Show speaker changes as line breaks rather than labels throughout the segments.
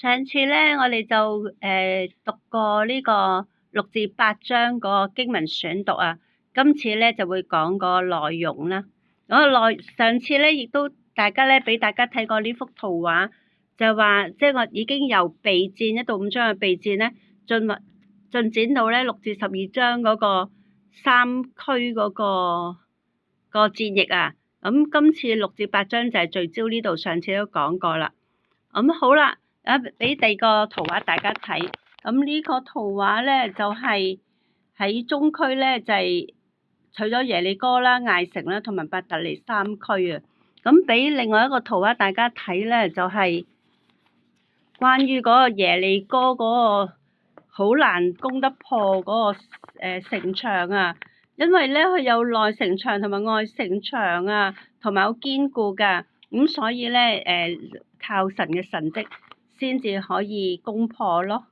上次咧，我哋就讀過呢個6至8章嗰個經文選讀啊。今次咧就會講個內容啦。上次咧亦都俾大家睇過呢幅圖畫，就話即係我已經由備戰1到5章嘅備戰咧，進展到咧6至12章嗰個三區個戰役啊。咁今次6至8章就係聚焦呢度，上次都講過啦。咁好啦。俾第二個圖畫大家睇，咁呢個圖畫咧就係喺中區咧，就係取咗耶利哥啦、艾城啦同埋伯特利3區啊。咁俾另外一個圖畫大家睇咧，就係關於嗰個耶利哥嗰個好難攻得破嗰個城牆啊，因為咧佢有內城牆同埋外城牆啊，同埋好堅固噶，咁所以咧靠神嘅神蹟先至可以攻破咯。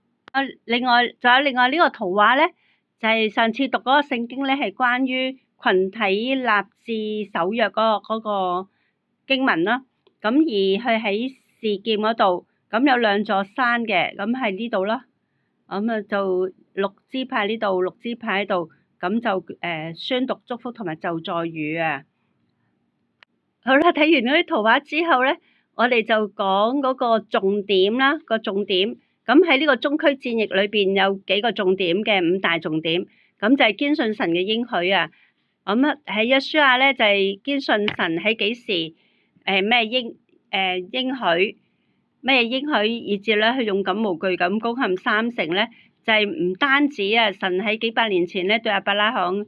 另外呢個圖畫咧，就係上次讀嗰個聖經咧，係關於群體立志守約嗰個經文啦。咁而佢喺示劍嗰度，咁有2座山嘅，咁係呢度咯。咁啊就6支派呢度，6支派喺度，咁就宣讀祝福同埋咒詛語啊。好啦，睇完嗰啲圖畫之後咧，我哋就講嗰個重點啦，重點。咁喺呢個中區戰役裏邊有幾個重點嘅5大重點，咁就係堅信神嘅應許啊。咁啊喺約書亞咧就係堅信神喺幾時咩應許咩應許，以至咧佢勇敢無懼咁攻陷3城咧，就係唔單止啊神喺幾百年前咧對亞伯拉罕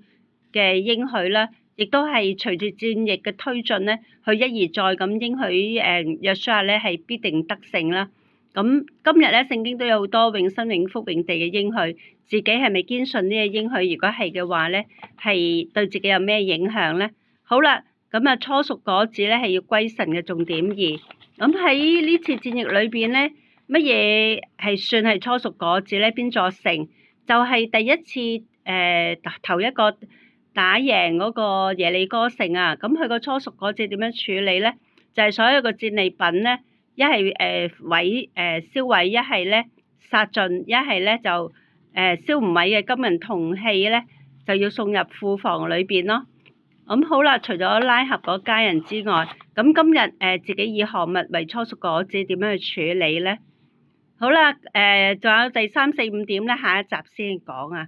嘅應許啦。亦都係隨住戰役嘅推進咧，佢一而再咁應許約書亞咧係必定得勝啦。咁今日咧聖經都有好多永生永福永地嘅應許，自己係咪堅信呢個應許？如果係嘅話咧，係對自己有咩影響咧？好啦，咁啊初熟果子咧係要歸神嘅重點2。咁喺呢次戰役裏邊咧，乜嘢係算係初熟果子咧？邊座城？就係第一次頭一個打贏嗰個耶利哥城啊，咁佢個初熟果子點樣處理咧？就係所有個戰利品咧，一係燒毀，一係咧殺盡，一係咧就燒唔毀嘅金銀銅器咧，就要送入庫房裏邊咯。咁好啦，除咗拉合嗰家人之外，咁今日自己以何物為初熟果子，點樣去處理咧？好啦，仲有第3、4、5點咧，下一集先講啊。